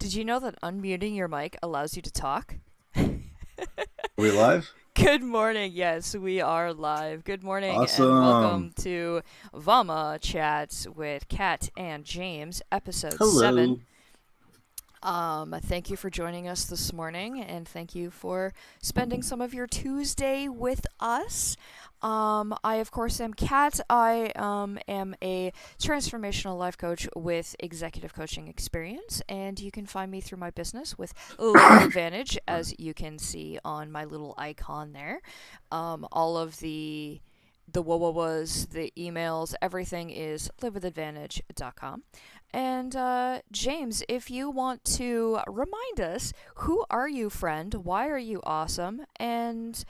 Did you know that unmuting your mic allows you to talk? Are we live? Good morning. Yes, we are live. Good morning and Awesome. welcome to VAWMA Chats with Kat and James, episode 7. Hello. Thank you for joining us this morning, and thank you for spending some of your Tuesday with us. I, of course, am Kat. I am a transformational life coach with executive coaching experience, and you can find me through my business with Live with Advantage, as you can see on my little icon there. All of the was the emails, everything is livewithadvantage.com. And James, if you want to remind us, who are you, friend? Why are you awesome? And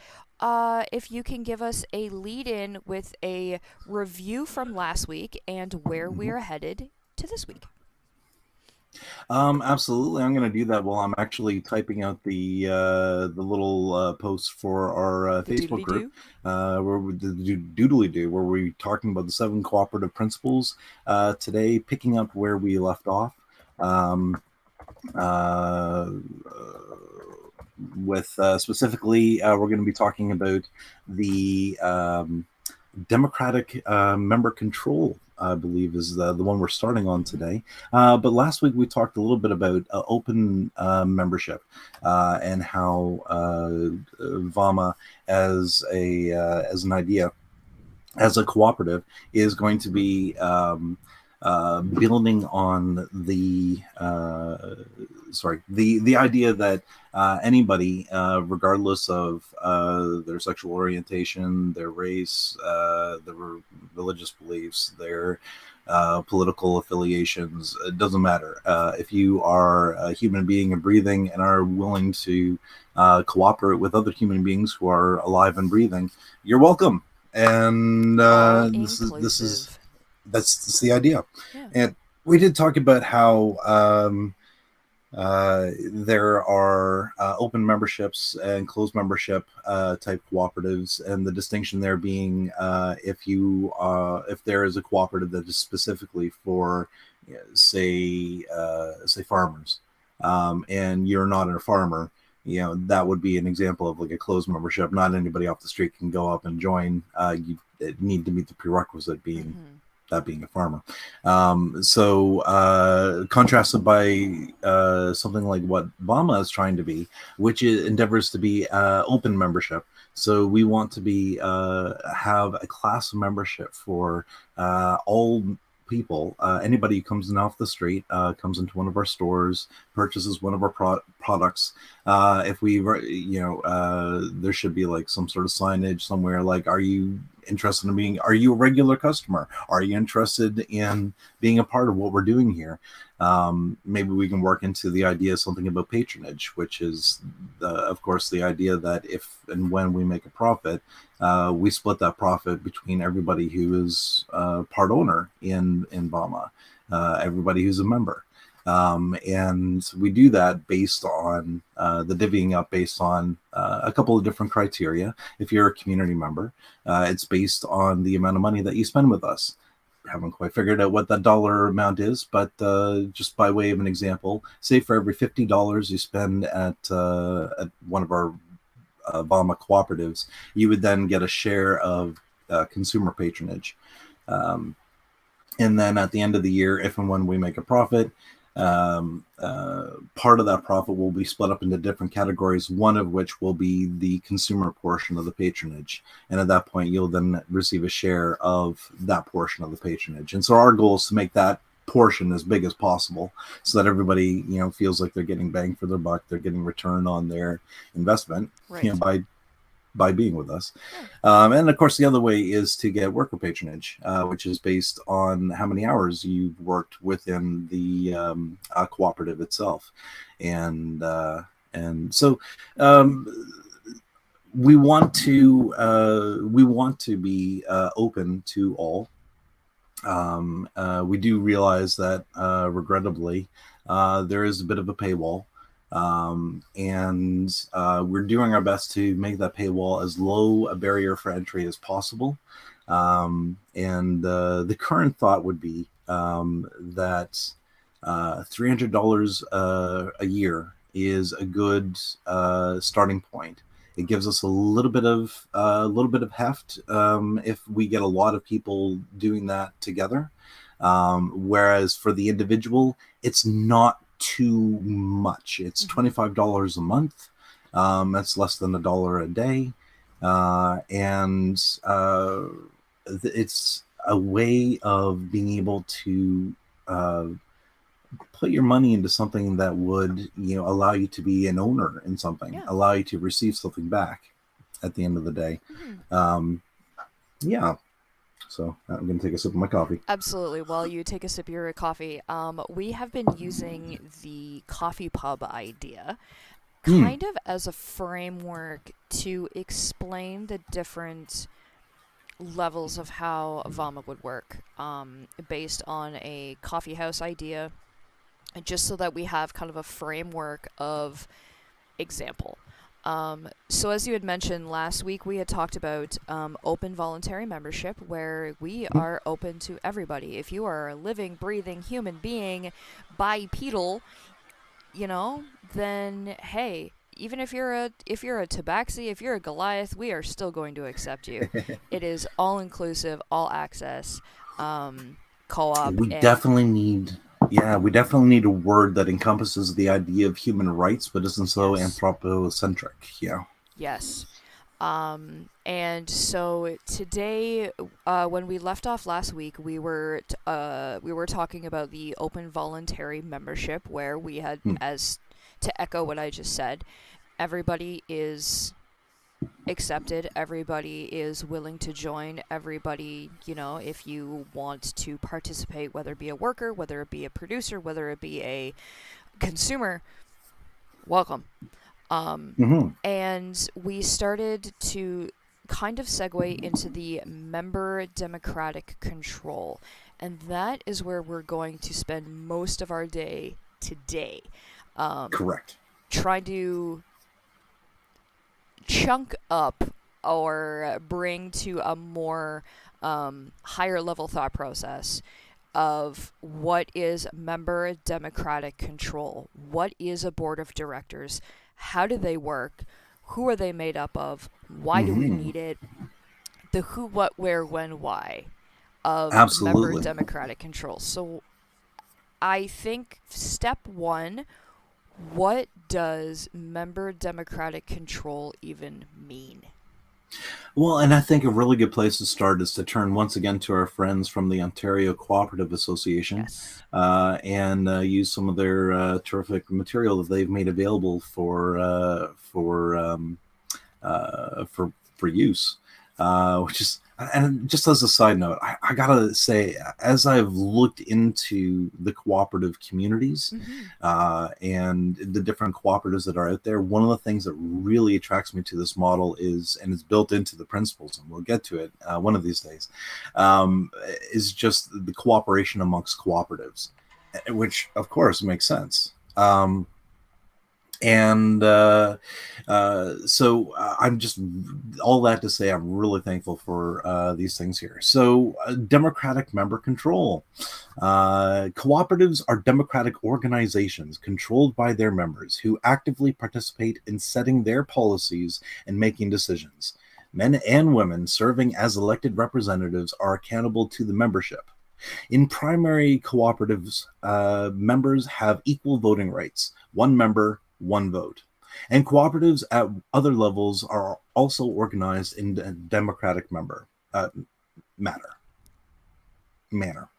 if you can give us a lead in with a review from last week and where Mhm. we're headed to this week. Absolutely. I'm going to do that while I'm actually typing out the little post for our The Facebook doodly group, doo. where we the doodly do, where we're talking about the 7 cooperative principles. Today, picking up where we left off. Um, uh, with specifically, we're going to be talking about the Democratic member control, I believe, is the one we're starting on Mm-hmm. today. But last week we talked a little bit about open membership and how VAWMA as an idea, as a cooperative, is going to be building on the idea that anybody, regardless of their sexual orientation, their race, their religious beliefs, their political affiliations, it doesn't matter. If you are a human being and breathing and are willing to cooperate with other human beings who are alive and breathing, you're welcome. And All this is inclusive. that's the idea. Yeah. And we did talk about how there are open memberships and closed membership type cooperatives, and the distinction there being if there is a cooperative that is specifically for, say farmers, and you're not a farmer, that would be an example of like a closed membership. Not anybody off the street can go up and join. You need to meet the prerequisite being Mm-hmm. that being a farmer. So contrasted by something like what VAWMA is trying to be, which endeavors to be open membership. So we want to be have a class of membership for all people. Anybody who comes in off the street, comes into one of our stores, purchases one of our products. If we, there should be like some sort of signage somewhere, like, are you interested in being, are you a regular customer? Are you interested in being a part of what we're doing here? Maybe we can work into the idea of something about patronage, which is, of course, the idea that if and when we make a profit, we split that profit between everybody who is part owner in VAWMA, everybody who's a member. And we do that based on the divvying up based on a couple of different criteria. If you're a community member, it's based on the amount of money that you spend with us. Haven't quite figured out what that dollar amount is, but just by way of an example, say for every $50 you spend at one of our VAWMA cooperatives, you would then get a share of consumer patronage. Um, and then at the end of the year, if and when we make a profit, part of that profit will be split up into different categories, one of which will be the consumer portion of the patronage. And at that point, you'll then receive a share of that portion of the patronage. And so our goal is to make that portion as big as possible so that everybody, feels like they're getting bang for their buck, they're getting return on their investment, Right. by being with us. Yeah. And of course, the other way is to get worker patronage, which is based on how many hours you've worked within the cooperative itself. And so we want to be open to all. We do realize that, regrettably, there is a bit of a paywall. And we're doing our best to make that paywall as low a barrier for entry as possible. And the current thought would be that $300 a year is a good starting point. It gives us a little bit of heft if we get a lot of people doing that together. Whereas for the individual, it's not too much. It's Mm-hmm. $25 a month. That's less than $1 a day, and it's a way of being able to uh, put your money into something that would allow you to be an owner in something, Yeah. allow you to receive something back at the end of the day. Mm-hmm. um, yeah, so I'm going to take a sip of my coffee. Absolutely. While you take a sip of your coffee, we have been using the coffee pub idea Hmm. kind of as a framework to explain the different levels of how VAWMA would work, based on a coffee house idea, just so that we have kind of a framework of example. So, as you had mentioned last week, we had talked about open voluntary membership, where we Hmm. are open to everybody. If you are a living, breathing human being, bipedal, then hey, even if you're a tabaxi, if you're a Goliath, we are still going to accept you. It is all inclusive, all access, um, co-op, we and definitely need we definitely need a word that encompasses the idea of human rights but isn't so yes, anthropocentric. Yeah. yes. And so today, when we left off last week, we were talking about the open voluntary membership, where we had, Hmm. as to echo what I just said, everybody is accepted, everybody is willing to join, everybody, if you want to participate, whether it be a worker, whether it be a producer, whether it be a consumer, welcome. Um, Hmm. and we started to kind of segue into the member democratic control. And that is where we're going to spend most of our day today. Um, Correct. trying to chunk up or bring to a more higher level thought process of what is member democratic control, what is a board of directors, how do they work, who are they made up of, why do we Hmm. need it, the who, what, where, when, why of member Absolutely. democratic control. So I think step one, what does member democratic control even mean? Well, and I think a really good place to start is to turn once again to our friends from the Ontario Cooperative Association, Yes. and use some of their terrific material that they've made available for use. Which is, and just as a side note, I gotta say, as I've looked into the cooperative communities Mm-hmm. and the different cooperatives that are out there, one of the things that really attracts me to this model is, and it's built into the principles, and we'll get to it one of these days, um, is just the cooperation amongst cooperatives, which of course makes sense. And so I'm just, all that to say, I'm really thankful for these things here. So democratic member control. Cooperatives are democratic organizations controlled by their members who actively participate in setting their policies and making decisions. Men and women serving as elected representatives are accountable to the membership. In primary cooperatives, members have equal voting rights: one member, one vote. And cooperatives at other levels are also organized in a democratic matter manner.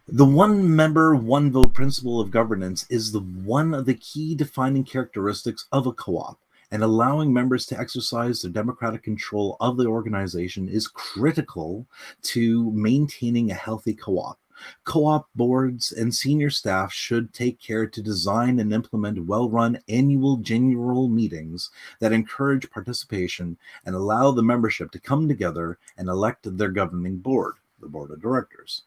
The one member, one vote principle of governance is one of the key defining characteristics of a co op, and allowing members to exercise their democratic control of the organization is critical to maintaining a healthy co op. Co op boards and senior staff should take care to design and implement well run annual general meetings that encourage participation and allow the membership to come together and elect their governing board, the board of directors.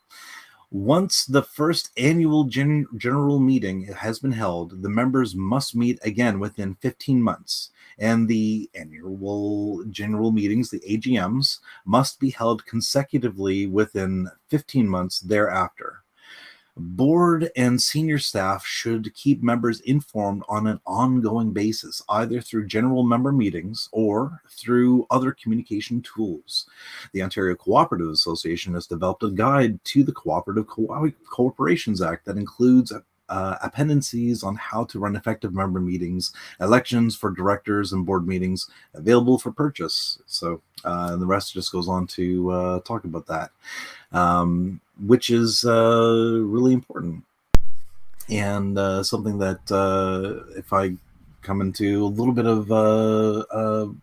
Once the first annual general meeting has been held, the members must meet again within 15 months, and the annual general meetings, the AGMs, must be held consecutively within 15 months thereafter. Board and senior staff should keep members informed on an ongoing basis, either through general member meetings or through other communication tools. The Ontario Cooperative Association has developed a guide to the Cooperative Corporations Act that includes appendices on how to run effective member meetings, elections for directors and board meetings, available for purchase. So the rest just goes on to talk about that, which is really important, and something that if I come into a little bit of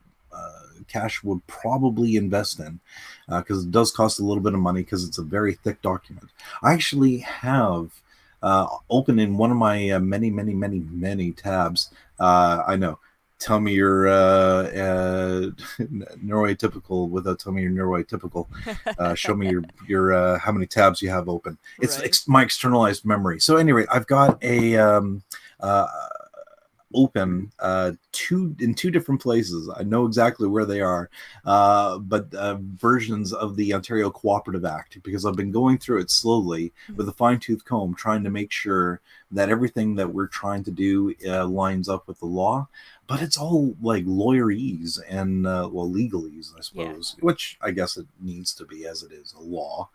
cash, would probably invest in, because it does cost a little bit of money because it's a very thick document. I actually have open in one of my many tabs. I know. Tell me you're neuroatypical without telling me you're neuroatypical. Show me your how many tabs you have open. It's Right. my externalized memory. So anyway, I've got a uh, open two different places. I know exactly where they are, but versions of the Ontario Cooperative Act, because I've been going through it slowly with a fine tooth comb, trying to make sure that everything that we're trying to do lines up with the law. But it's all like lawyerese and well, legalese, I Yeah. suppose, which I guess it needs to be, as it is a law.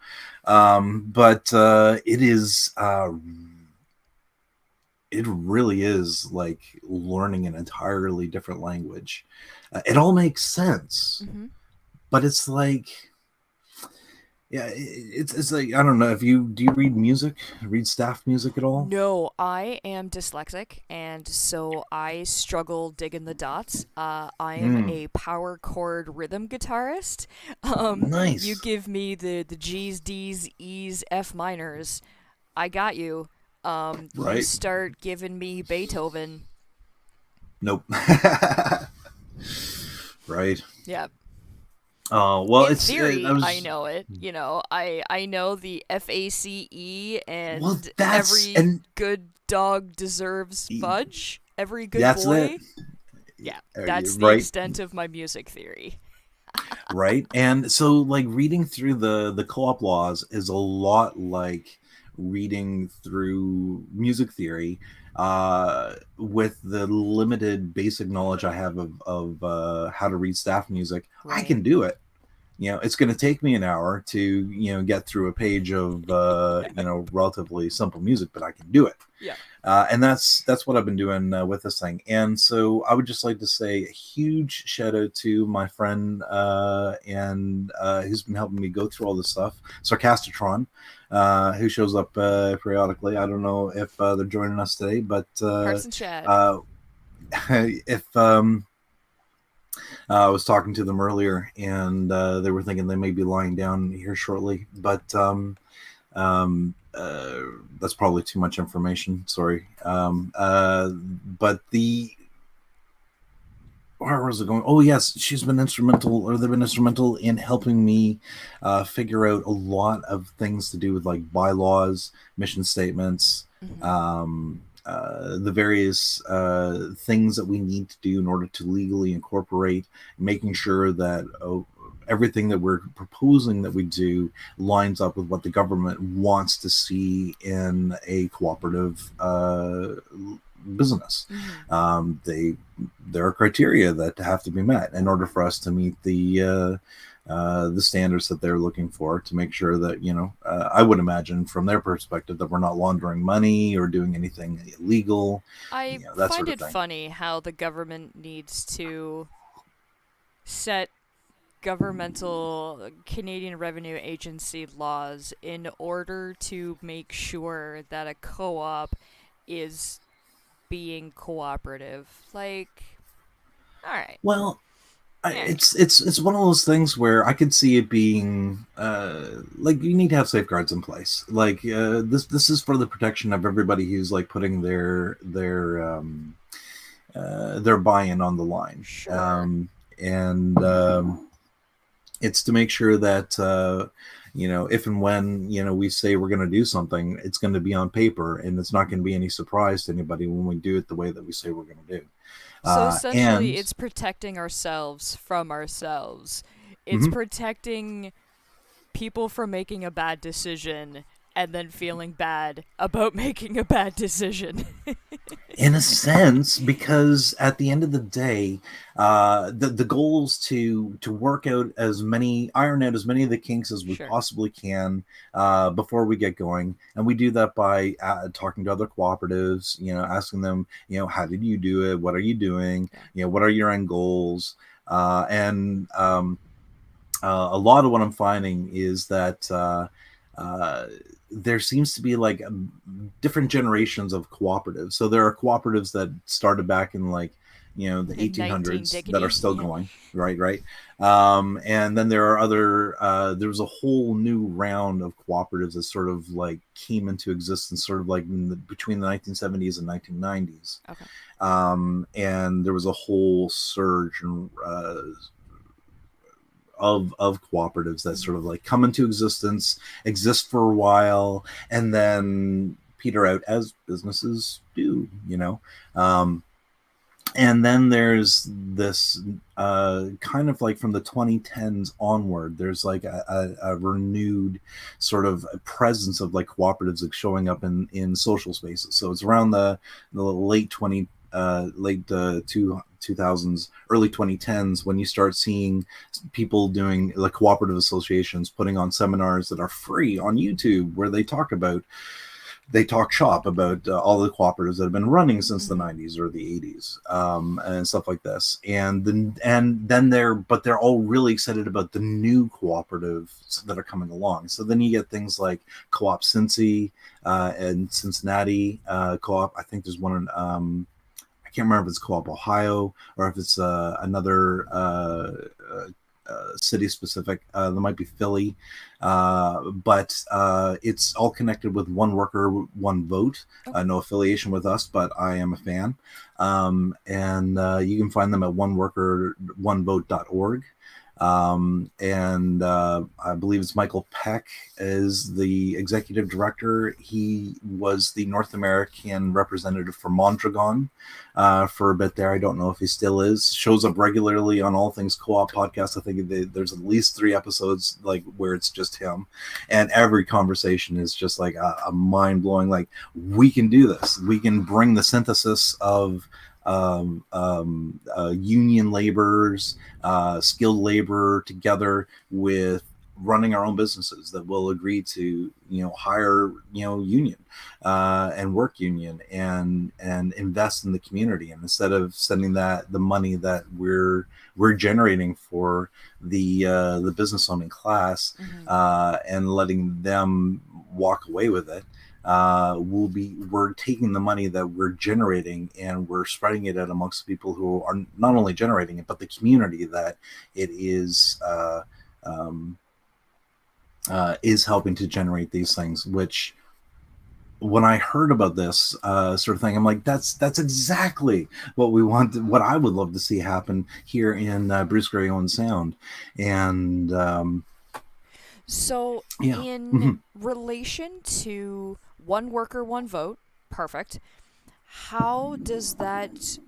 But it is it really is like learning an entirely different language. It all makes sense, Mm-hmm. but it's like, yeah, it's like, I don't know if you do you read music, read staff music at all? No, I am dyslexic, and so I struggle digging the dots. I'm Mm, a power chord rhythm guitarist. You nice, give me the G's, D's, E's, F minors, I got you. You right? start giving me Beethoven. Nope. Right. Yeah. Well, In it's I theory, I was know it. I know the FACE well, and that's every and good dog deserves fudge. Every good that's it. boy. Yeah, that's the Right, extent of my music theory. right. And so like reading through the co-op laws is a lot like reading through music theory, with the limited basic knowledge I have of how to read staff music. I Right. can do it. It's going to take me an hour to get through a page of relatively simple music, but I can do it. Yeah. And that's what I've been doing with this thing. And so I would just like to say a huge shout out to my friend, and who's been helping me go through all this stuff, Sarcastatron, who shows up periodically. I don't know if they're joining us today, but Parks and Chad. uh, if I was talking to them earlier, and they were thinking they may be lying down here shortly, but um, uh, that's probably too much information. Sorry. But where was it going? Oh yes, she's been instrumental, or they've been instrumental in helping me figure out a lot of things to do with like bylaws, mission statements, Hmm. the various things that we need to do in order to legally incorporate, making sure that everything that we're proposing that we do lines up with what the government wants to see in a cooperative business. Hmm. There are criteria that have to be met in order for us to meet the standards that they're looking for, to make sure that I would imagine from their perspective that we're not laundering money or doing anything illegal, I that find sort of it thing. funny how the government needs to set governmental Canadian Revenue Agency laws in order to make sure that a co op is being cooperative. Like, alright. Well, Yeah. it's one of those things where I could see it being like you need to have safeguards in place. Like this is for the protection of everybody who's like putting their buy-in on the line, Sure. and it's to make sure that if and when we say we're going to do something, it's going to be on paper, and it's not going to be any surprise to anybody when we do it the way that we say we're going to do. So essentially, And it's protecting ourselves from ourselves. It's mhm, protecting people from making a bad decision and then feeling bad about making a bad decision. In a sense, because at the end of the day, the goal is to work out as many, iron out as many of the kinks as we Sure. possibly can before we get going, and we do that by talking to other cooperatives, asking them, how did you do it, what are you doing, Yeah. what are your end goals, and a lot of what I'm finding is that uh, there seems to be like different generations of cooperatives. So there are cooperatives that started back in like the In 19 1800s that are diggity. still Yeah. going, right. And then there are other. There was a whole new round of cooperatives that sort of like came into existence, sort of like between the 1970s and 1990s. Okay. And there was a whole surge and of cooperatives that Mm-hmm. sort of like come into existence, exist for a while, and then peter out as businesses do. Um, and then there's this kind of like from the 2010s onward, there's like a renewed sort of presence of like cooperatives like showing up in social spaces. So it's around the late 2000s, early 2010s when you start seeing people doing like cooperative associations putting on seminars that are free on YouTube where they talk shop about all the cooperatives that have been running since the Mm-hmm. 90s or the 80s, and stuff like this. And then they're all really excited about the new cooperatives that are coming along. So then you get things like Co-op Cincy and Cincinnati Co-op. I think there's one in I can't remember if it's Co-op Ohio or if it's another city specific. There might be Philly, but it's all connected with one worker, one vote. Okay. No affiliation with us, but I am a fan. And you can find them at oneworker1vote.org. And I believe it's Michael Peck is the executive director. He was the North American representative for Mondragon for a bit there. I don't know if he still is. Shows up regularly on All Things Co-op podcast. I think there's at least 3 episodes like where it's just him, and every conversation is just like a mind blowing. Like we can do this. We can bring the synthesis of union laborers, skilled labor together with running our own businesses that will agree to hire union and work union and invest in the community, and instead of sending the money that we're generating for the business owning class Mm-hmm. and letting them walk away with it, we're taking the money that we're generating and we're spreading it out amongst people who are not only generating it but the community that it um, is helping to generate these things. Which when I heard about this sort of thing, I'm like, that's exactly what we want, what I would love to see happen here in Bruce Grey Owen Sound. And So, yeah. in Mm-hmm. relation to one worker, one vote, perfect. How does that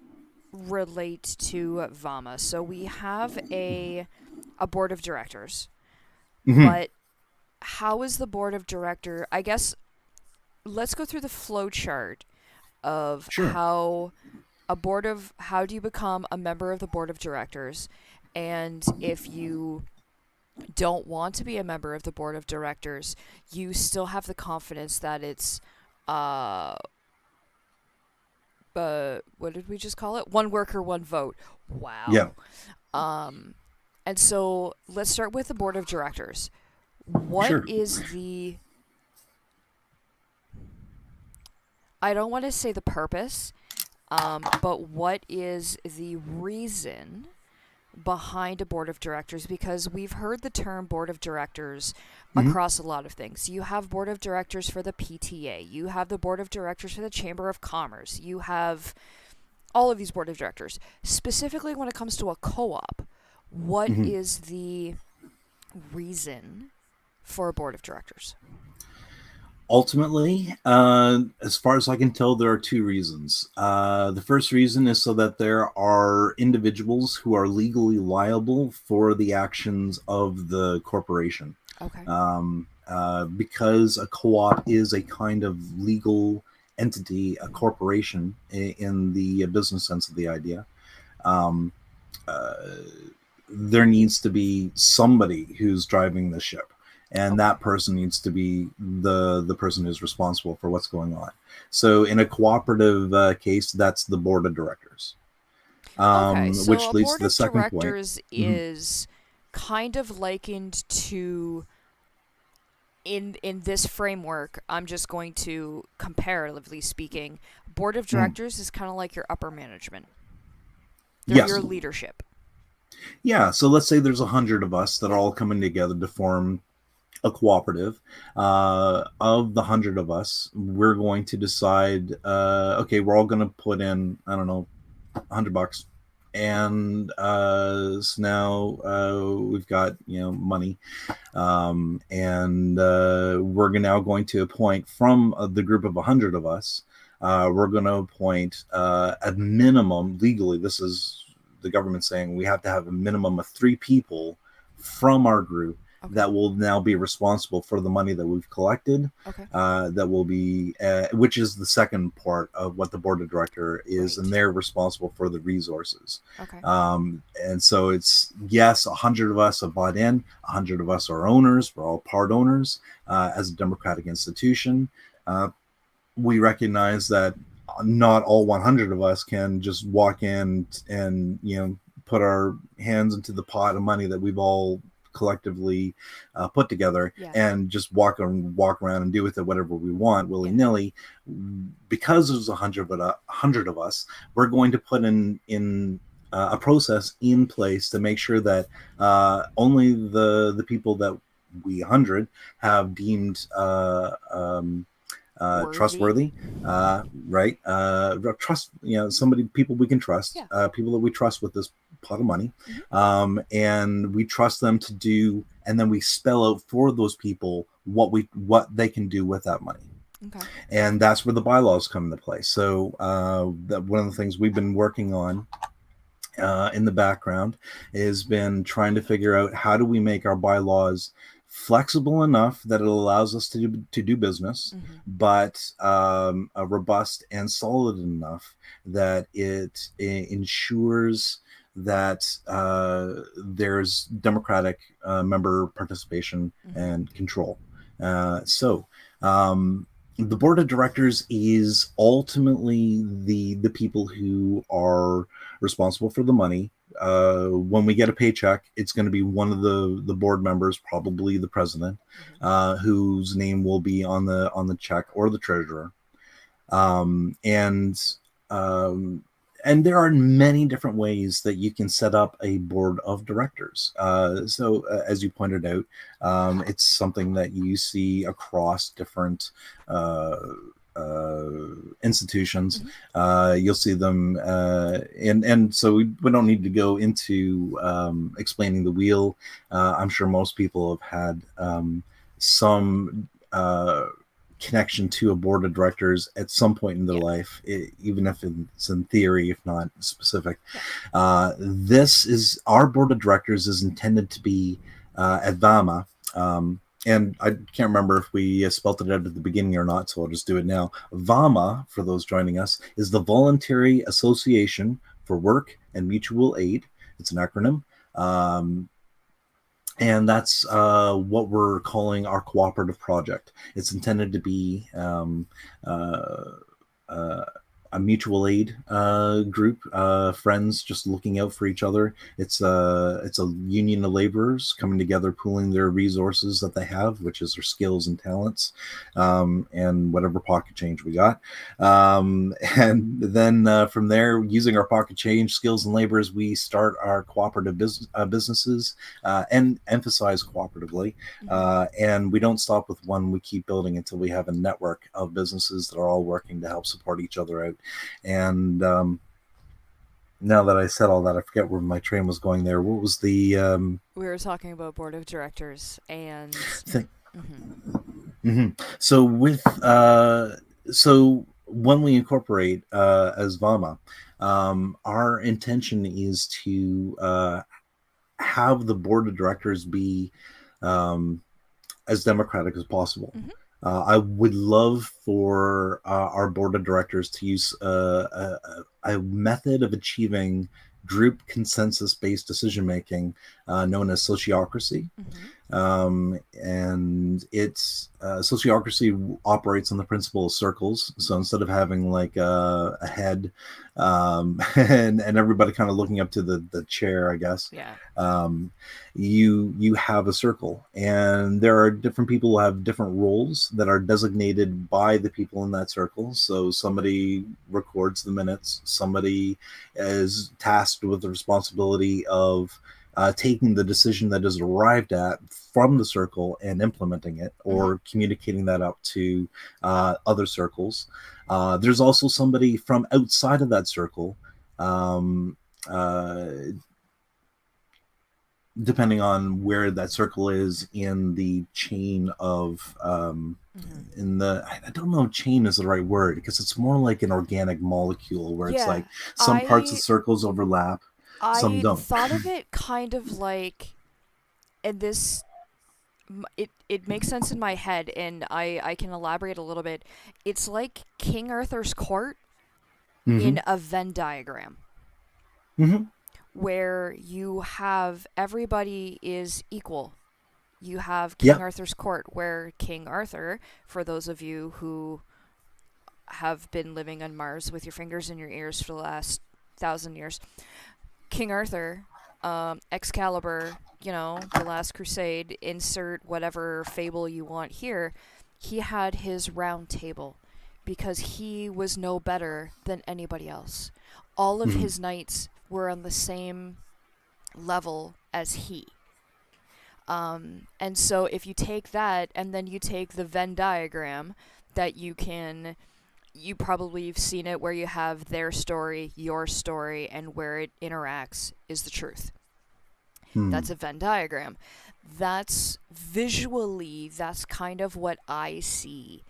relate to VAWMA? So we have a board of directors, Mm-hmm. but how is the board of director? I guess let's go through the flow chart of Sure. how do you become a member of the board of directors, and if you don't want to be a member of the board of directors, you still have the confidence that it's uh what did we just call it? One worker, one vote. Yeah. Wow. Um and so let's start with the board of directors. What Sure. is the I don't want to say the purpose, but what is the reason behind a board of directors? Because we've heard the term board of directors Mm-hmm. across a lot of things. You have board of directors for the PTA, you have the board of directors for the Chamber of Commerce, you have all of these board of directors. Specifically, when it comes to a co op, what Mm-hmm. is the reason for a board of directors? Ultimately, as far as I can tell, there are two reasons. The first reason is so that there are individuals who are legally liable for the actions of the corporation. Okay. Because a co op is a kind of legal entity, a corporation in the business sense of the idea. Um, uh, there needs to be somebody who's driving the ship, and Okay. that person needs to be the person who's responsible for what's going on. So in a cooperative case, that's the board of directors, Okay, so which a leads board to the of second point. directors Mhm. is kind of likened to, in this framework, I'm just going to comparatively speaking, board of Mhm. directors is kind of like your upper management. They're your Yes. leadership. Yeah, so let's say there's 100 of us that are all coming together to form a cooperative. Of the 100 of us, we're going to decide, okay, we're all going to put in, I don't know, $100, and so now we've got money, and we're now going to appoint from the group of 100 of us. We're going to appoint a minimum legally. This is the government saying we have to have a minimum of 3 people from our group Okay. that will now be responsible for the money that we've collected. Okay. That will be, which is the second part of what the board of director is, and Right. they're responsible for the resources. Okay. And so it's, yes, 100 of us have bought in, 100 of us are owners, we're all part owners as a democratic institution. Uh, we recognize that not all 100 of us can just walk in and put our hands into the pot of money that we've all collectively put together Yeah. and just walk around and do with it whatever we want willy Yeah. nilly. Because there's 100 of us, we're going to put in a process in place to make sure that only the people that we 100 have deemed Worthy. trustworthy, right? Trust, somebody, people we can trust, Yeah. people that we trust with this pot of money, Hmm. and we trust them to do, and then we spell out for those people what they can do with that money. Okay. And that's where the bylaws come into play. So one of the things we've been working on in the background has been trying to figure out how do we make our bylaws flexible enough that it allows us to do business, Hmm. but robust and solid enough that it ensures that there's democratic member participation Hmm. and control. So the board of directors is ultimately the people who are responsible for the money. When we get a paycheck, it's going to be one of the board members, probably the president, Hmm. whose name will be on the check, or the treasurer. Um, and um, and there are many different ways that you can set up a board of directors. As you pointed out, it's something that you see across different uh, uh, institutions. Hmm. You'll see them, and so we don't need to go into explaining the wheel. I'm sure most people have had some connection to a board of directors at some point in their Yeah. life, even if it's in theory, if not specific. Yeah. This is our board of directors is intended to be at VAWMA. And I can't remember if we spelt it out at the beginning or not, so I'll just do it now. VAWMA, for those joining us, is the Voluntary Association for Work and Mutual Aid. It's an acronym. And that's what we're calling our cooperative project. It's intended to be uh, uh, a mutual aid group, friends just looking out for each other. It's a union of laborers coming together, pooling their resources that they have, which is their skills and talents, and whatever pocket change we got. And then from there, using our pocket change, skills, and labors, we start our cooperative businesses, and emphasize cooperatively. Hmm. And we don't stop with one; we keep building until we have a network of businesses that are all working to help support each other out. And now that I said all that, I forget where my train was going there. What was the We were talking about board of directors and. thing? Hmm. Hmm. So with so when we incorporate as VAWMA, our intention is to have the board of directors be um, as democratic as possible. Hmm. I would love for our board of directors to use a method of achieving group consensus based decision making known as sociocracy. Hmm. And it's sociocracy operates on the principle of circles. So instead of having like a head and everybody kind of looking up to the chair, I guess, Yeah. um, you have a circle, and there are different people who have different roles that are designated by the people in that circle. So somebody records the minutes, somebody is tasked with the responsibility of taking the decision that is arrived at from the circle and implementing it Hmm. or communicating that up to other circles. There's also somebody from outside of that circle, um, uh, depending on where that circle is in the chain of. Hmm. In the, I don't know if chain is the right word because it's more like an organic molecule where it's like Yeah. some parts of I circles overlap, some I don't. thought of it kind of like, and this it makes sense in my head, and I can elaborate a little bit. It's like King Arthur's court Mm-hmm. in a Venn diagram, Mm-hmm. where you have everybody is equal. You have King Yeah. Arthur's court, where King Arthur, for those of you who have been living on Mars with your fingers in your ears for the last 1,000 years, King Arthur, Excalibur, the Last Crusade, insert whatever fable you want here, he had his round table because he was no better than anybody else. All of Mm-hmm. his knights were on the same level as he. And so if you take that and then you take the Venn diagram that you probably have seen it where you have their story, your story, and where it interacts is the truth. Hmm. That's a Venn diagram. That's kind of what I see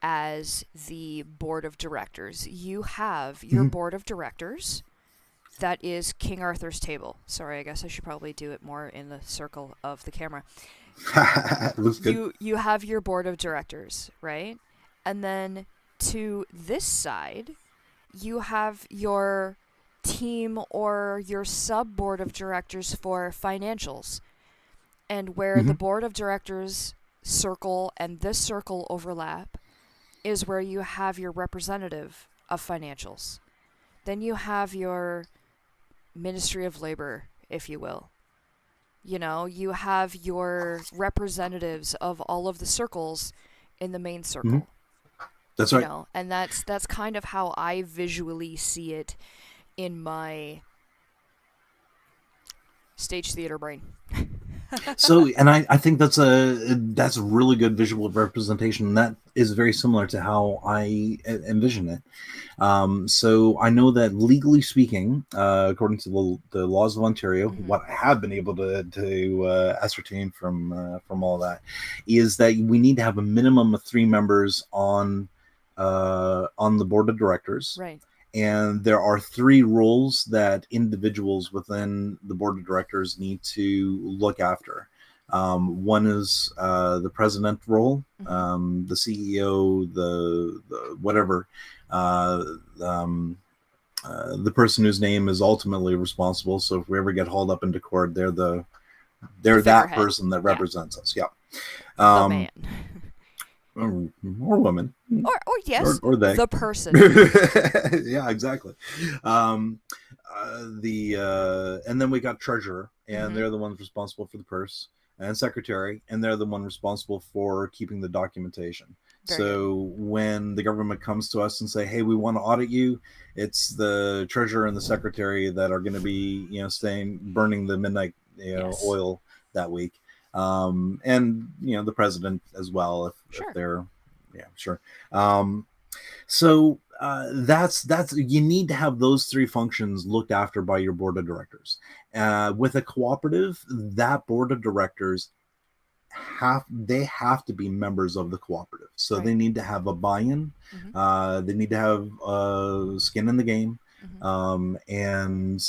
as the board of directors. You have your Mm-hmm. board of directors. That is King Arthur's table. Sorry, I guess I should probably do it more in the circle of the camera. Looks good. You have your board of directors, right? And then to this side, you have your team or your sub board of directors for financials. And where Mm-hmm. the board of directors circle and this circle overlap is where you have your representative of financials. Then you have your Ministry of Labor, if you will. You have your representatives of all of the circles in the main Mm-hmm. circle. That's right. And that's kind of how I visually see it in my stage theater brain. So, and I think that's a really good visual representation. That is very similar to how I envision it. So I know that legally speaking, according to the laws of Ontario, Mm-hmm. what I have been able to ascertain from all that is that we need to have a minimum of 3 members on the board of directors, Right. and there are 3 roles that individuals within the board of directors need to look after. One is the president role, Mm-hmm. the CEO, the whatever, uh, um, the person whose name is ultimately responsible. So if we ever get hauled up into court, The they're that figurehead. person that Yeah. represents us. Yeah. The Um, man. or women, Or yes, or they. the person. Yeah, exactly. Um, and then we got treasurer, and Mm-hmm. they're the ones responsible for the purse, and secretary, and they're the one responsible for keeping the documentation. Very good. So when the government comes to us and say, "Hey, we want to audit you," it's the treasurer and the secretary that are going to be, staying burning the midnight, Yes. oil that week, and the president as well if Sure. they're, yeah, sure. Um, so that's you need to have those 3 functions looked after by your board of directors. With a cooperative, that board of directors have to be members of the cooperative. So Right. they need to have a buy-in. Mm-hmm. They need to have skin in the game. Mm-hmm. And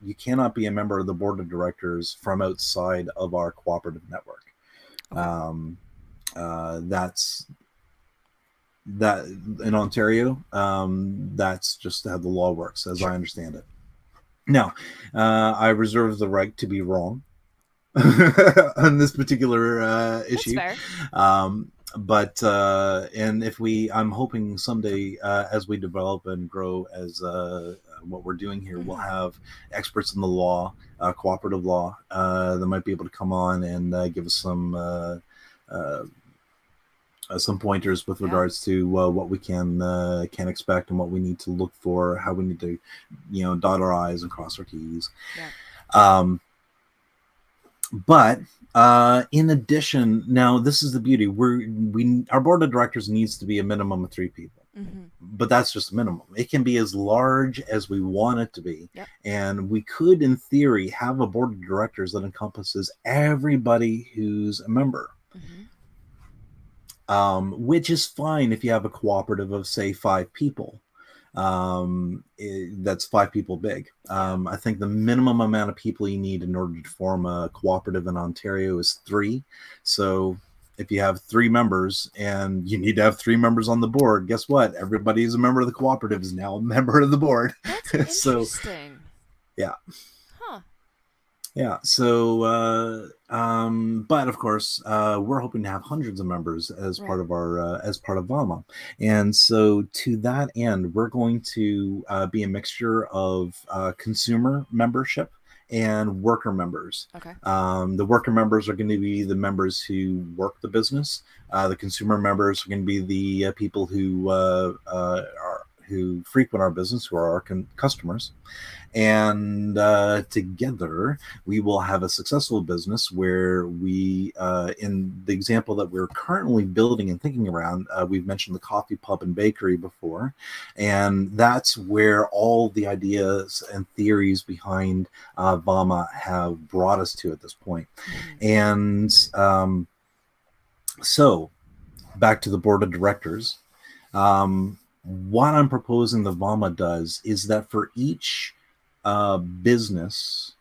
you cannot be a member of the board of directors from outside of our cooperative network. Okay. Um, that's that in Ontario. That's just how the law works, as I Sure. understand it. Now, I reserve the right to be wrong on this particular That's issue. fair. But and if I'm hoping someday, as we develop and grow as what we're doing here, we'll Mm-hmm. have experts in the law, cooperative law, that might be able to come on and give us uh, some pointers with Yeah. regards to what we can expect and what we need to look for, how we need to, dot our I's and cross our T's. Yeah. Um, but in addition, now this is the beauty: our board of directors needs to be a minimum of 3 people. Mm-hmm. But that's just a minimum. It can be as large as we want it to be. Yep. And we could, in theory, have a board of directors that encompasses everybody who's a member. Mm-hmm. Which is fine if you have a cooperative of, say, 5 people. That's 5 people big. Yeah. I think the minimum amount of people you need in order to form a cooperative in Ontario is 3. So if you have 3 members and you need to have 3 members on the board, guess what? Everybody who's a member of the cooperative is now a member of the board. That's So interesting. yeah. Huh. Yeah. So, but of course, we're hoping to have hundreds of members as Right. part of our as part of VAWMA, and so to that end, we're going to be a mixture of consumer membership and worker members. Okay. The worker members are going to be the members who work the business. The consumer members are going to be the people who frequent our business, who are our customers. And together we will have a successful business where we, in the example that we're currently building and thinking around, we've mentioned the coffee pub and bakery before, and that's where all the ideas and theories behind VAWMA have brought us to at this point. Mm-hmm. And so back to the board of directors. What I'm proposing the VAWMA does is that for each business,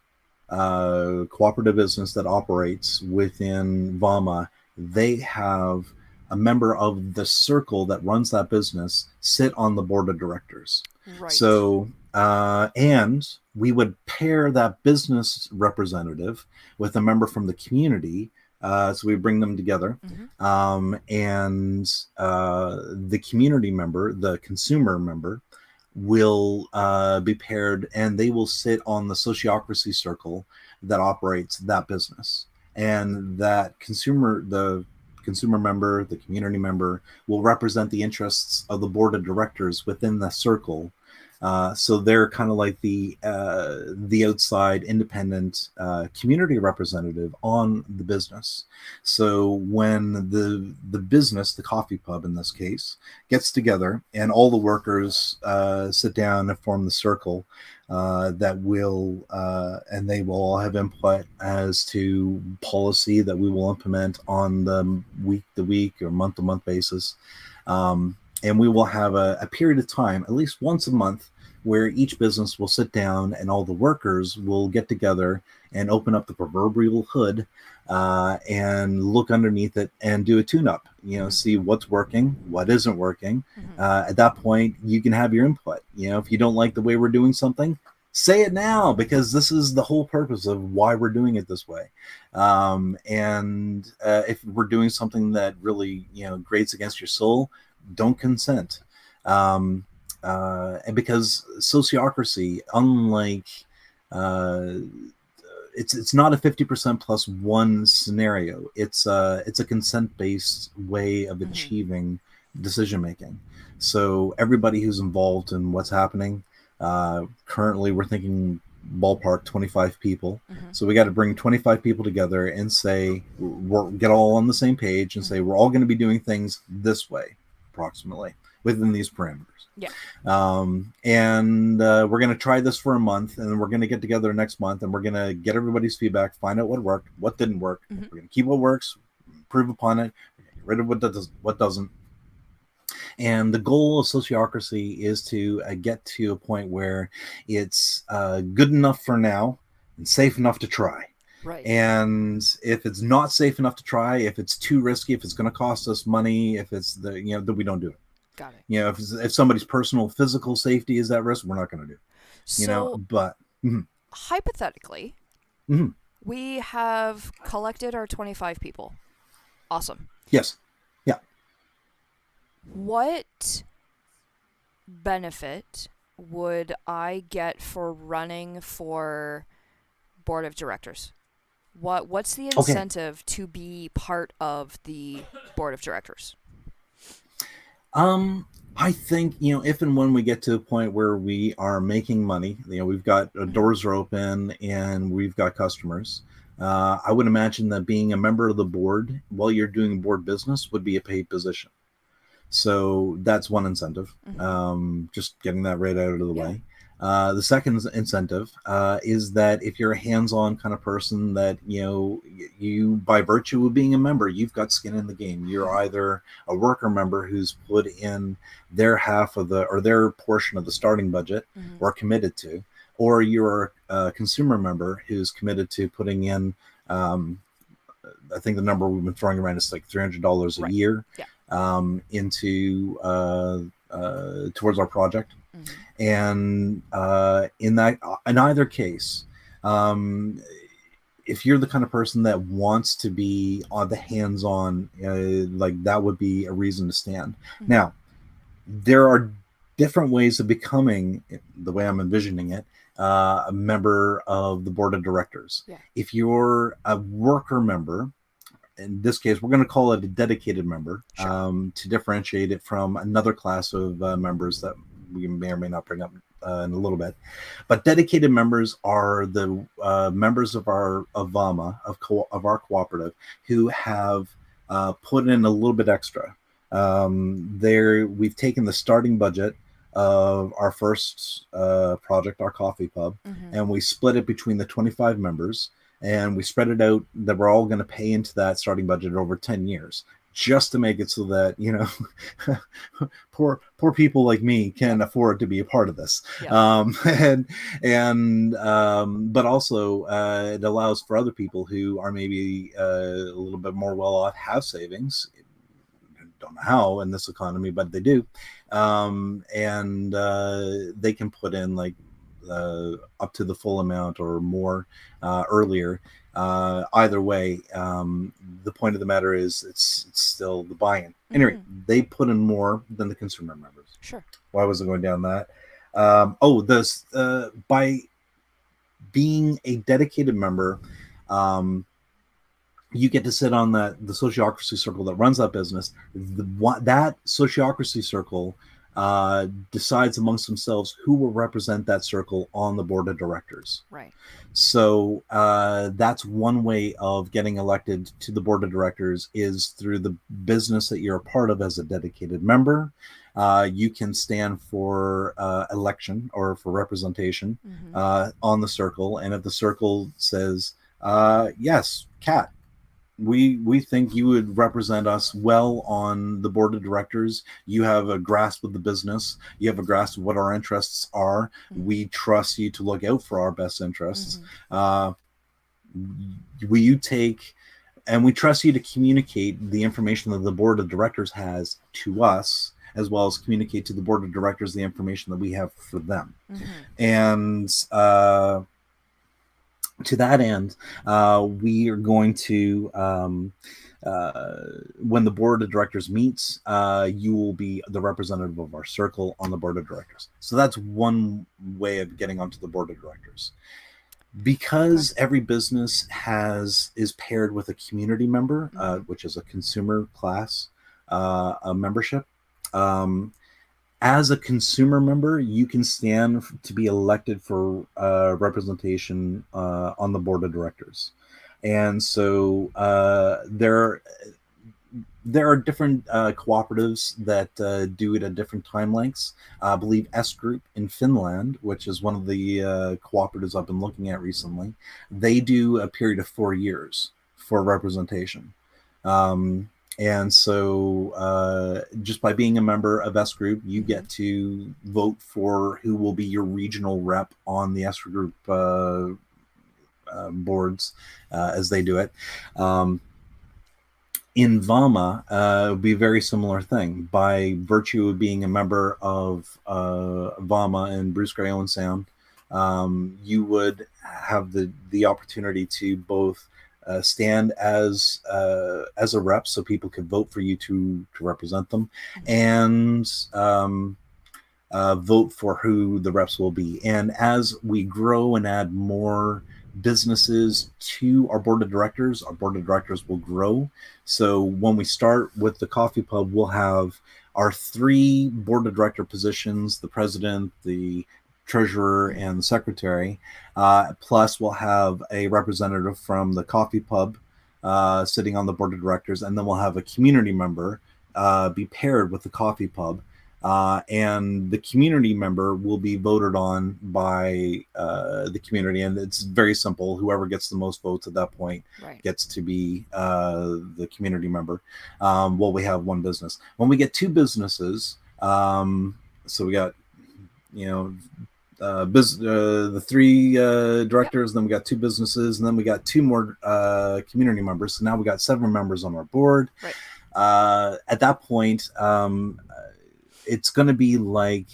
cooperative business that operates within VAWMA, they have a member of the circle that runs that business sit on the board of directors. Right. So, and we would pair that business representative with a member from the community. So we bring them together. Mm-hmm. And the community member, the consumer member, will be paired, and they will sit on the sociocracy circle that operates that business. And that the consumer member, the community member, will represent the interests of the board of directors within the circle. So they're kind of like the outside independent community representative on the business. So when the business, the coffee pub in this case, gets together and all the workers sit down and form the circle, that will and they will all have input as to policy that we will implement on the week or month to month basis. And we will have a period of time, at least once a month, where each business will sit down and all the workers will get together and open up the proverbial hood and look underneath it and do a tune-up, Mm-hmm. see what's working, what isn't working. Mm-hmm. At that point, you can have your input. If you don't like the way we're doing something, say it now, because this is the whole purpose of why we're doing it this way. And if we're doing something that really, grates against your soul, don't consent. And because sociocracy, unlike it's not a 50% plus one scenario. It's a consent based way of achieving decision making. So everybody who's involved in what's happening, currently we're thinking ballpark 25 people. Mm-hmm. So we got to bring 25 people together and say get all on the same page and say we're all going to be doing things this way, approximately. within these parameters. Yeah. And we're going to try this for a month, and then we're going to get together next month, and we're going to get everybody's feedback, find out what worked, what didn't work. Mm-hmm. We're going to keep what works, improve upon it, get rid of what doesn't. And the goal of sociocracy is to get to a point where it's good enough for now and safe enough to try. Right. And if it's not safe enough to try, if it's too risky, if it's going to cost us money, if it's that we don't do it. Got it. If somebody's personal physical safety is at risk, we're not going to do it. So, But hypothetically, mm-hmm. we have collected our 25 people. Awesome. Yes. Yeah. What benefit would I get for running for board of directors? What's the incentive to be part of the board of directors? I think, if and when we get to a point where we are making money, we've got doors are open and we've got customers. I would imagine that being a member of the board while you're doing board business would be a paid position. So that's one incentive. Just getting that right out of the way. The second incentive is that if you're a hands-on kind of person, that you by virtue of being a member, you've got skin in the game. You're either a worker member who's put in their half of their portion of the starting budget, or committed to, or you're a consumer member who's committed to putting in. I think the number we've been throwing around is like $300 a year into towards our project. And in either case, if you're the kind of person that wants to be on the hands-on, like that would be a reason to stand. Now, there are different ways of becoming, the way I'm envisioning it, a member of the board of directors. If you're a worker member, in this case, we're going to call it a dedicated member, to differentiate it from another class of members that we may or may not bring up in a little bit. But dedicated members are the members of our VAWMA, of our cooperative, who have put in a little bit extra. We've taken the starting budget of our first project, our coffee pub, and we split it between the 25 members. And we spread it out that we're all going to pay into that starting budget over 10 years, just to make it so that, poor people like me can afford to be a part of this. But also it allows for other people who are maybe a little bit more well off, have savings. Don't know how in this economy, but they do. And they can put in like up to the full amount or more earlier. Either way, the point of the matter is it's still the buy-in. Anyway, they put in more than the consumer members. Sure. Why was it going down that? By being a dedicated member, you get to sit on the sociocracy circle that runs that business. That sociocracy circle decides amongst themselves who will represent that circle on the board of directors. Right. So that's one way of getting elected to the board of directors, is through the business that you're a part of as a dedicated member. You can stand for election or for representation on the circle. And if the circle says, yes, Kat, we think you would represent us well on the board of directors. You have a grasp of the business. You have a grasp of what our interests are. We trust you to look out for our best interests. Will you take, and we trust you to communicate the information that the board of directors has to us, as well as communicate to the board of directors the information that we have for them. And to that end, we are going to, when the board of directors meets, you will be the representative of our circle on the board of directors. So that's one way of getting onto the board of directors. Because every business is paired with a community member, which is a consumer class, a membership. As a consumer member, you can stand to be elected for representation on the board of directors. And so there are different cooperatives that do it at different time lengths. I believe S Group in Finland, which is one of the cooperatives I've been looking at recently, they do a period of 4 years for representation. Um, and so, just by being a member of S Group, you Mm-hmm. get to vote for who will be your regional rep on the S Group boards as they do it. Um, in VAWMA, it would be a very similar thing. By virtue of being a member of VAWMA and Bruce Grey Owen Sound, you would have the opportunity to both stand as a rep, so people could vote for you to represent them, Mm-hmm. and vote for who the reps will be. And as we grow and add more businesses to our board of directors will grow. So when we start with the coffee pub, we'll have our three board of director positions: the president, the treasurer, Mm-hmm. and the secretary. Plus, we'll have a representative from the coffee pub sitting on the board of directors, and then we'll have a community member be paired with the coffee pub, and the community member will be voted on by the community. And it's very simple. Whoever gets the most votes at that point Right. gets to be the community member. Well, we have one business. When we get two businesses, so we got, you know, the three Yep. directors, then we got two businesses, and then we got two more community members. So now we got 7 members on our board. Right. At that point, it's going to be like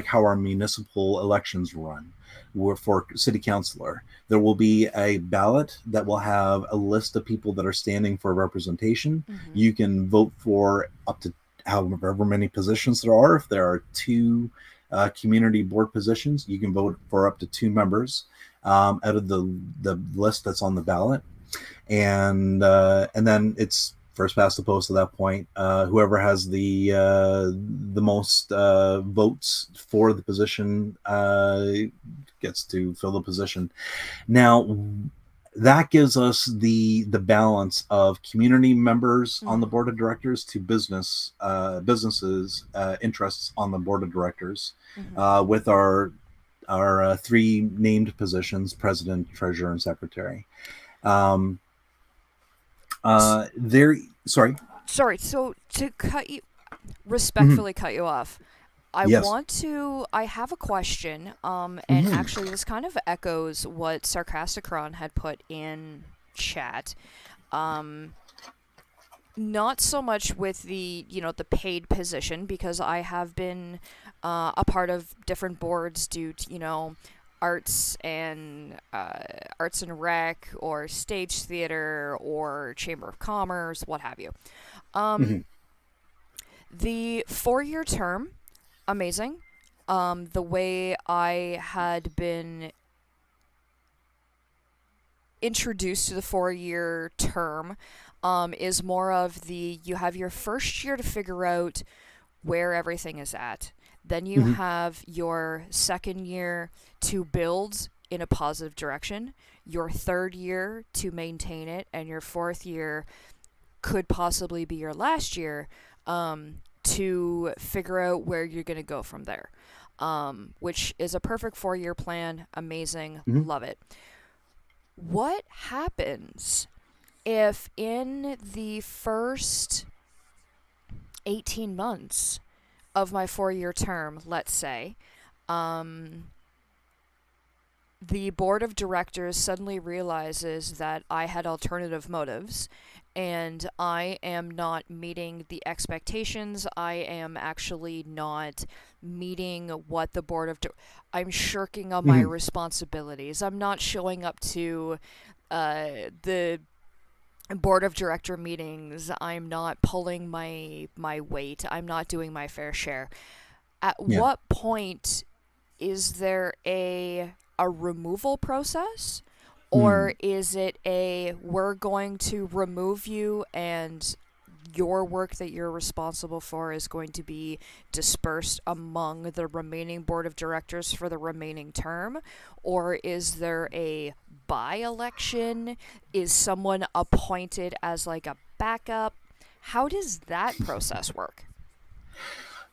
how our municipal elections run. Where for city councilor, there will be a ballot that will have a list of people that are standing for representation. Mm-hmm. You can vote for up to however many positions there are. If there are two community board positions, you can vote for up to 2 members out of the list that's on the ballot, and then it's first past the post at that point. Whoever has the most votes for the position gets to fill the position. Now, that gives us the balance of community members on the Mm-hmm. board of directors to businesses interests on the board of directors, Mm-hmm. with our three named positions: president, treasurer, and secretary. Um, there. Sorry. Sorry, so to Mm-hmm. respectfully cut you off, Yes. I have a question, and Mm-hmm. actually this kind of echoes what Sarcasticron had put in chat. Um, Not so much with the paid position, because I have been a part of different boards due to, arts and rec, or stage theater, or chamber of commerce, what have you. Mm-hmm. Um, the 4-year term, amazing. The way I had been introduced to the 4-year term is more of you have your first year to figure out where everything is at. Then you Mm-hmm. have your second year to build in a positive direction, your third year to maintain it, and your fourth year could possibly be your last year, to figure out where you're going to go from there. Which is a perfect 4-year plan. Amazing. Mm-hmm. Love it. What happens if in the first 18 months of my 4-year term, let's say, um, the board of directors suddenly realizes that I had alternative motives, and I am not meeting the expectations. I am actually not meeting what the board of I'm shirking on my Mm-hmm. responsibilities. I'm not showing up to the board of director meetings. I'm not pulling my weight. I'm not doing my fair share. At Yeah. what point is there a removal process, Mm. or is it we're going to remove you, and your work that you're responsible for is going to be dispersed among the remaining board of directors for the remaining term? Or is there a by-election? Is someone appointed as like a backup? How does that process work?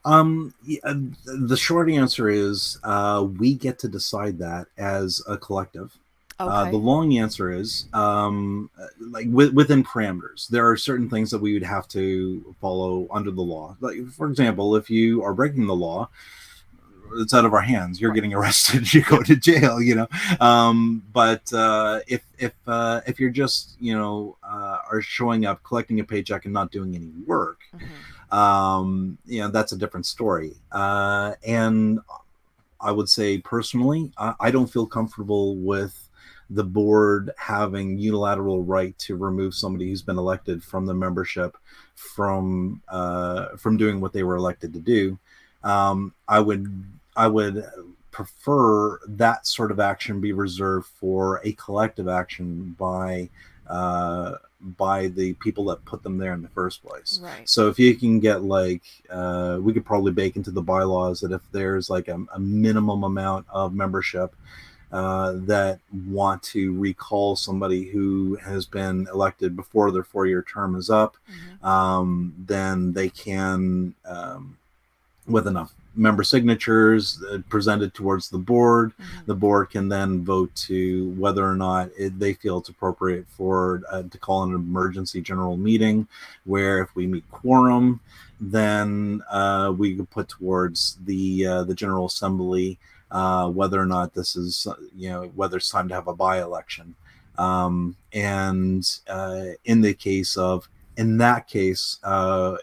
The short answer is we get to decide that as a collective. The Okay. long answer is like within parameters. There are certain things that we would have to follow under the law. Like, for example, if you are breaking the law, it's out of our hands. You're Right. getting arrested. You go Yep. to jail. But if you're just are showing up, collecting a paycheck, and not doing any work, Mhm. that's a different story. And I would say personally, I don't feel comfortable with the board having unilateral right to remove somebody who's been elected from the membership from doing what they were elected to do. I would prefer that sort of action be reserved for a collective action by the people that put them there in the first place. Right. So if you can get we could probably bake into the bylaws that if there's like a minimum amount of membership that want to recall somebody who has been elected before their 4-year term is up, Mhm. then they can, with enough member signatures presented towards Mhm. the board can then vote to whether or not they feel it's appropriate for to call an emergency general meeting, where if we meet quorum, then we could put towards the general assembly whether or not this is whether it's time to have a by-election. And in that case,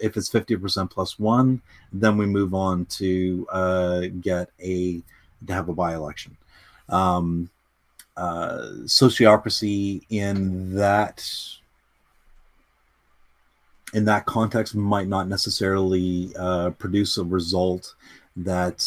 if it's 50% plus one, then we move on to have a by-election. Um, Sociocracy in that context might not necessarily produce a result that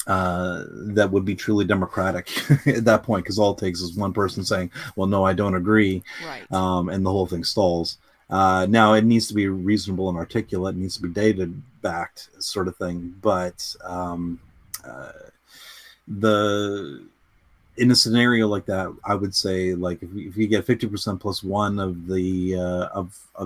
that would be truly democratic at that point, because all it takes is one person saying, "Well, no, I don't agree," Right. and the whole thing stalls. Now, it needs to be reasonable and articulate. It needs to be data backed, sort of thing. But uh, the in a scenario like that, I would say, like, if you get 50% plus one of the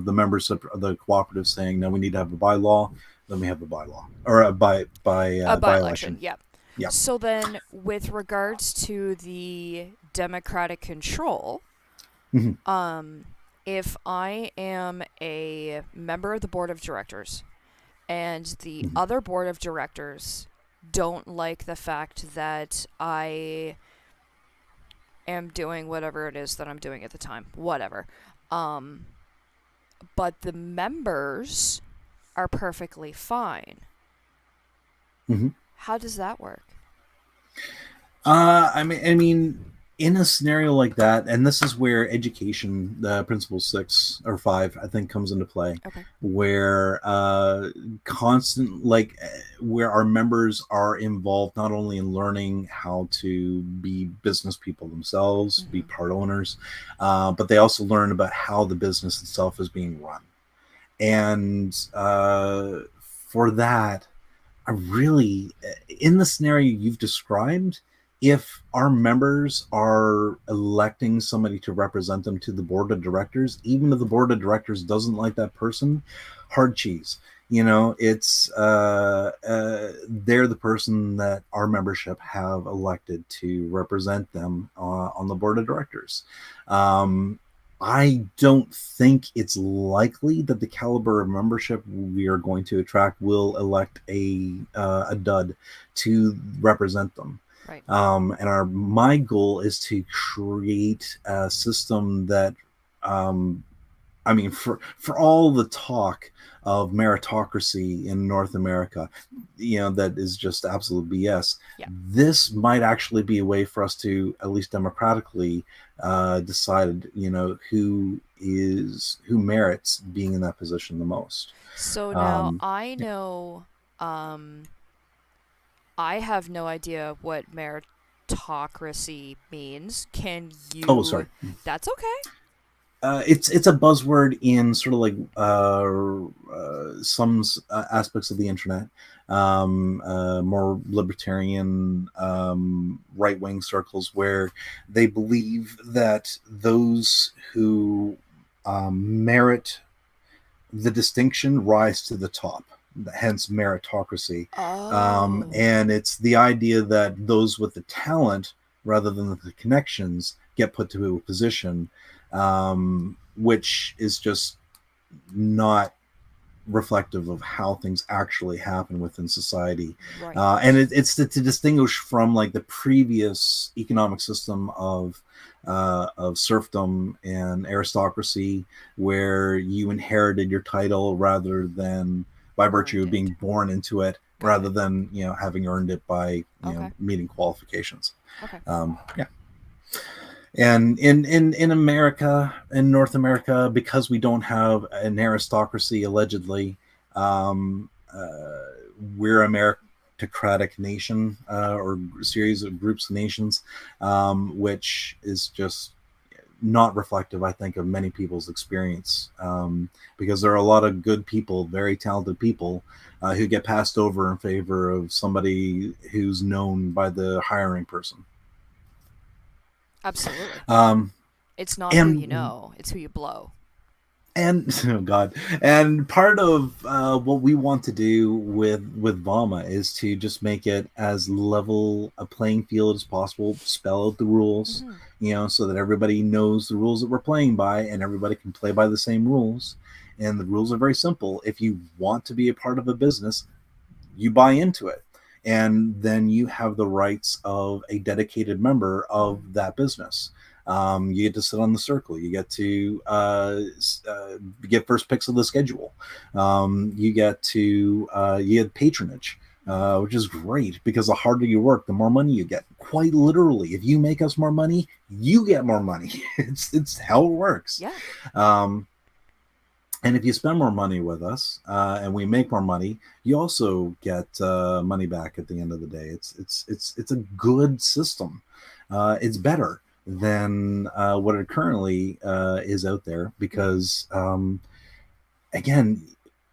members of the cooperative saying, "No, we need to have a bylaw," then we have a bylaw or a A by by-election. election. Yep. Yeah. So then, with regards to the democratic control, Mhm. um, if I am a member of the board of directors and the Mhm. other board of directors don't like the fact that I am doing whatever it is that I'm doing at the time, whatever. Um, but the members are perfectly fine. Mhm. How does that work? I mean, in a scenario like that, and this is where education, the principle 6 or 5, I think, comes into play, Okay. where where our members are involved not only in learning how to be business people themselves, be Mm-hmm. part owners, but they also learn about how the business itself is being run. And for that, I really, in the scenario you've described, if our members are electing somebody to represent them to the board of directors, even if the board of directors doesn't like that person, hard cheese. It's they're the person that our membership have elected to represent them on the board of directors. Um, I don't think it's likely that the caliber of membership we are going to attract will elect a dud to represent them. Right. And our my goal is to create a system that, um, I mean, for all the talk of meritocracy in North America, that is just absolute BS. Yeah. This might actually be a way for us to, at least democratically, decide, who merits being in that position the most. So now Um, I know, um, I have no idea what meritocracy means. Can oh, you? sorry. That's okay. it's a buzzword in sort of like some aspects of the internet, more libertarian, right wing circles, where they believe that those who merit the distinction rise to the top, hence meritocracy. Oh, And it's the idea that those with the talent rather than the connections get put to a position, which is just not reflective of how things actually happen within society. And right. it's to distinguish from like the previous economic system of serfdom and aristocracy, where you inherited your title rather than by virtue Earned of being it. born into it, Got rather it. than having earned it by Okay. meeting qualifications. Okay. Yeah. And in America, in North America, because we don't have an aristocracy, allegedly, we're a meritocratic nation, or series of groups of nations, which is just not reflective, I think, of many people's experience, because there are a lot of good people, very talented people, who get passed over in favor of somebody who's known by the hiring person. Absolutely. Um, It's not who you and know, it's who you blow. oh god, and part of what we want to do with VAWMA is to just make it as level a playing field as possible, spell out the rules, Mm-hmm. so that everybody knows the rules that we're playing by, and everybody can play by the same rules. And the rules are very simple. If you want to be a part of a business, you buy into it, and then you have the rights of a dedicated member of that business. You get to sit on the circle. You get to get first picks of the schedule. You get patronage, Mm-hmm. which is great, because the harder you work, the more money you get. Quite literally, if you make us more money, you get more money. It's how it works. Yeah. Um, and if you spend more money with us, and we make more money, you also get money back at the end of the day. It's a good system. It's better than what it currently is out there, Mm-hmm. because again,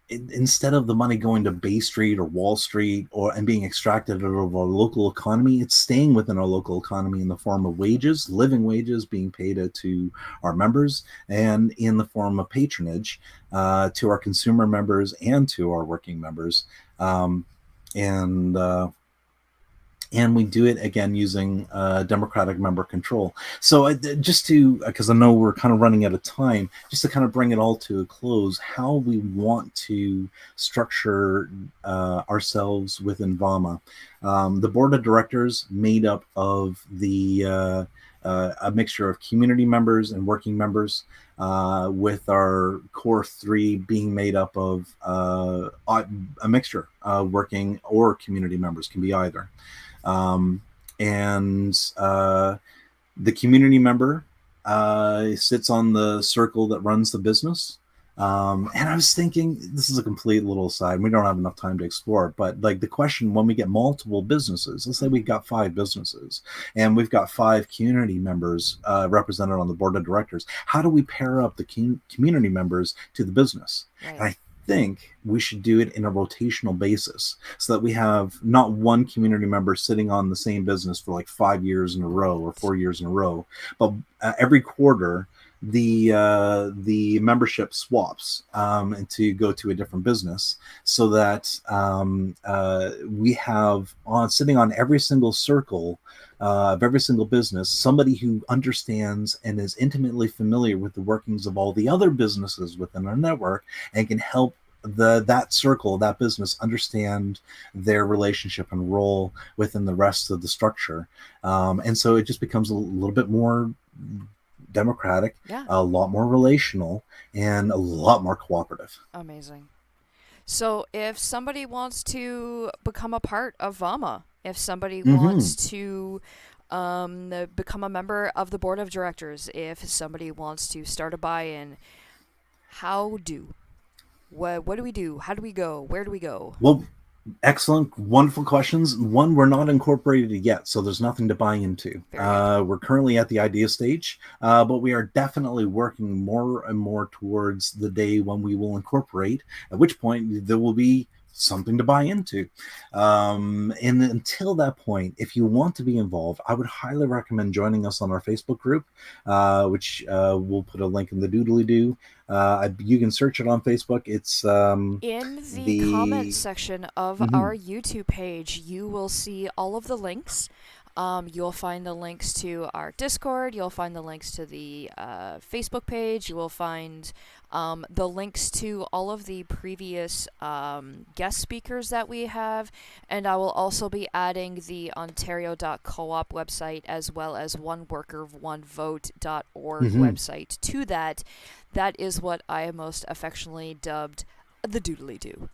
instead of the money going to Bay Street or Wall Street or and being extracted out of our local economy, it's staying within our local economy in the form of wages, living wages being paid out to our members, and in the form of patronage to our consumer members and to our working members. Um, and and we do it again using democratic member control. So just to, because I know we're kind of running out of time, just to kind of bring it all to a close, how we want to structure ourselves within VAWMA. The board of directors made up of a mixture of community members and working members, with our core three being made up of a mixture, working or community members, can be either. um, and the community member sits on the circle that runs the business. And I was thinking, this is a complete little aside. We don't have enough time to explore it, but like the question, when we get multiple businesses, let's say Mm-hmm. we've got 5 businesses and we've got 5 community members represented on the board of directors, how do we pair up the community members to the business? Right. And I think we should do it in a rotational basis, so that we have not one community member sitting on the same business for like 5 years in a row or Right. 4 years in a row, but every quarter the membership swaps, and to go to a different business, so that we have on sitting on every single circle of every single business somebody who understands and is intimately familiar with the workings of all the other businesses within our network, and can help that circle, that business, understand their relationship and role within the rest of the structure. And so it just becomes a little bit more democratic, Yeah. a lot more relational, and a lot more cooperative. Amazing. So, if somebody wants to become a part of VAWMA, if somebody Mm-hmm. wants to become a member of the board of directors, if somebody wants to start a buy-in, how do? What do we do? How do we go? Where do we go? Well, Excellent, wonderful questions. One, we're not incorporated yet, so there's nothing to buy into. Very good. We're currently at the idea stage, but we are definitely working more and more towards the day when we will incorporate, at which point there will be something to buy into. And until that point, if you want to be involved, I would highly recommend joining us on our Facebook group, which we'll put a link in the doodly doo. You can search it on Facebook. It's In the comments the section of Mhm. our YouTube page, you will see all of the links. You'll find the links to our Discord. You'll find the links to the Facebook page. You will find the links to all of the previous guest speakers that we have. And I will also be adding the Ontario.coop website as well as oneworkeronevote.org Mhm. website to that. That is what I most affectionately dubbed the doodly doo.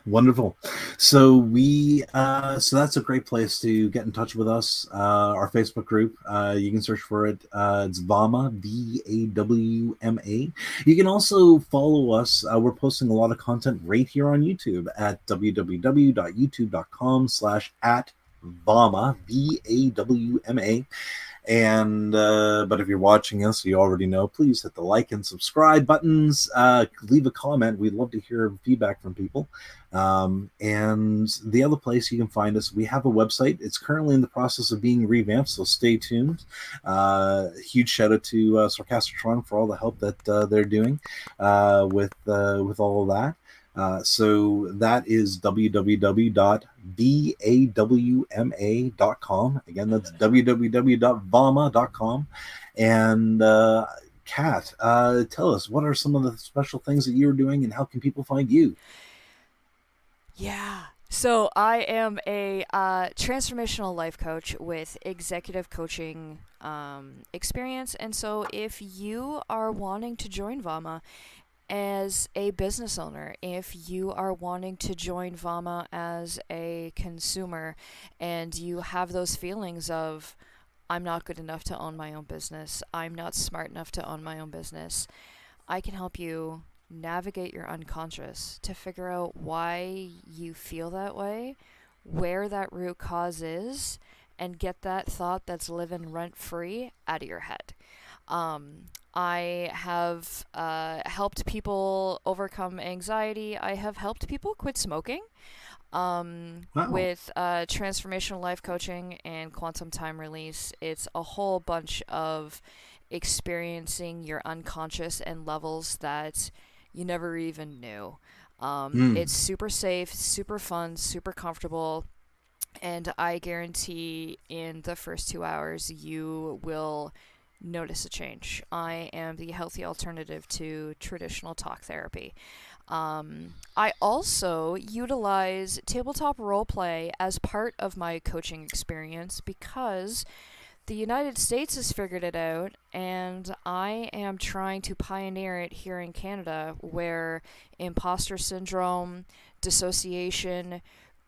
Wonderful. So that's a great place to get in touch with us. Our Facebook group, you can search for it. It's VAWMA, VAWMA. You can also follow us. We're posting a lot of content right here on YouTube at www.youtube.com/at VAWMA, VAWMA. And but if you're watching us, you already know. Please hit the like and subscribe buttons. Leave a comment. We'd love to hear feedback from people. And the other place you can find us, we have a website. It's currently in the process of being revamped, so stay tuned. Huge shout out to Sarcastratron for all the help that they're doing with all of that. So that is www.vawma.com. Again, that's www.vawma.com. And Kat, tell us, what are some of the special things that you're doing and how can people find you? Yeah. So I am a transformational life coach with executive coaching experience, and so if you are wanting to join VAMA as a business owner, if you are wanting to join VAMA as a consumer, and you have those feelings of I'm not good enough to own my own business, I'm not smart enough to own my own business, I can help you navigate your unconscious to figure out why you feel that way, where that root cause is, and get that thought that's living rent free out of your head. I have helped people overcome anxiety. I have helped people quit smoking Wow. with transformational life coaching and quantum time release. It's a whole bunch of experiencing your unconscious and levels that you never even knew. Mm. It's super safe, super fun, super comfortable, and I guarantee in the first 2 hours you will notice a change. I am the healthy alternative to traditional talk therapy. I also utilize tabletop roleplay as part of my coaching experience because the United States has figured it out, and I am trying to pioneer it here in Canada where imposter syndrome, dissociation,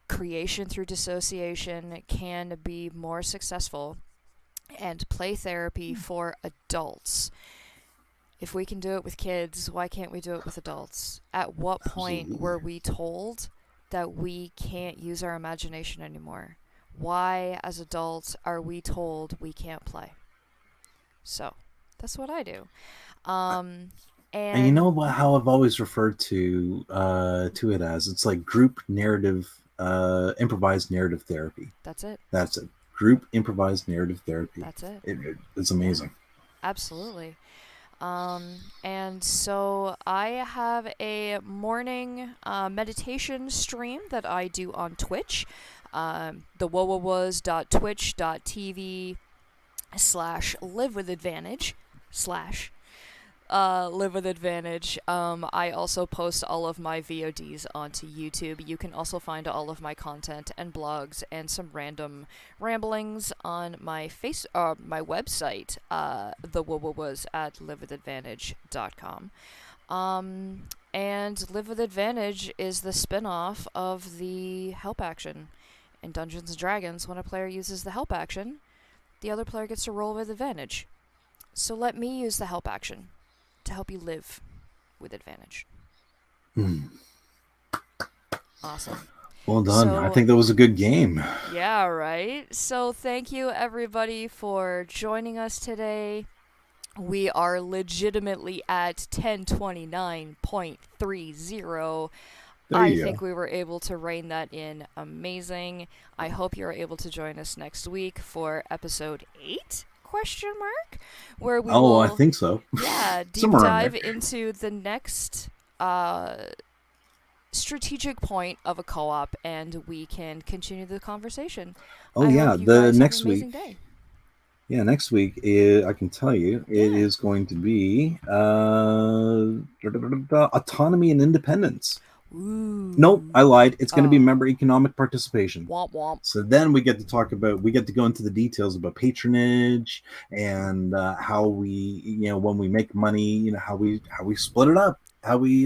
creation through dissociation can be more successful, and play therapy for adults. If we can do it with kids, why can't we do it with adults? At what point Absolutely. were we told that we can't use our imagination anymore? Why, as adults, are we told we can't play? So, that's what I do. Um, And you and know how I've always referred to it as, it's like group narrative, improvised narrative therapy. that's it. That's it. Group improvised narrative therapy. That's it. It's Yeah, amazing. absolutely. And so I have a morning meditation stream that I do on Twitch. The wowowwas.twitch.tv/live with advantage slash live with advantage. I also post all of my VODs onto YouTube. You can also find all of my content and blogs and some random ramblings on my website, the was at livewithadvantage.com. And Live with Advantage is the spin-off of the help action. In Dungeons and Dragons, when a player uses the help action, the other player gets to roll with advantage. So let me use the help action to help you live with advantage. Mm. Awesome. Well done. I So, think that was a good game. yeah, right? So, thank you everybody for joining us today. We are legitimately at 1029.30. There I you think go. we were able to rein that in amazing. I hope you're able to join us next week for episode 8 question mark, where we Oh, I will, think so. yeah, deep Somewhere around dive there. into the next uh strategic point of a co-op, and we can continue the conversation. Oh I hope yeah, you the guys have an next amazing week. day. Yeah, next week is, I can tell you it Yeah. is going to be autonomy and independence. Nope, I Ooh. lied. It's going to be Oh. member economic participation. Womp womp. So then we get to talk about, we get to go into the details about patronage and how we, when we make money, how we split it up, how we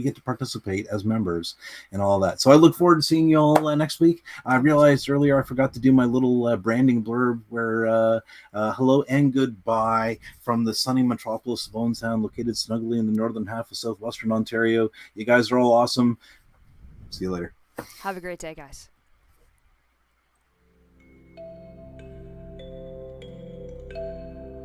get to participate as members and all that. So I look forward to seeing you all next week. I Amazing. realized earlier I forgot to do my little branding blurb where hello and goodbye from the sunny metropolis of Owen Sound, located snugly in the northern half of southwestern Ontario. You guys are all awesome. See you later. Have a great day, guys.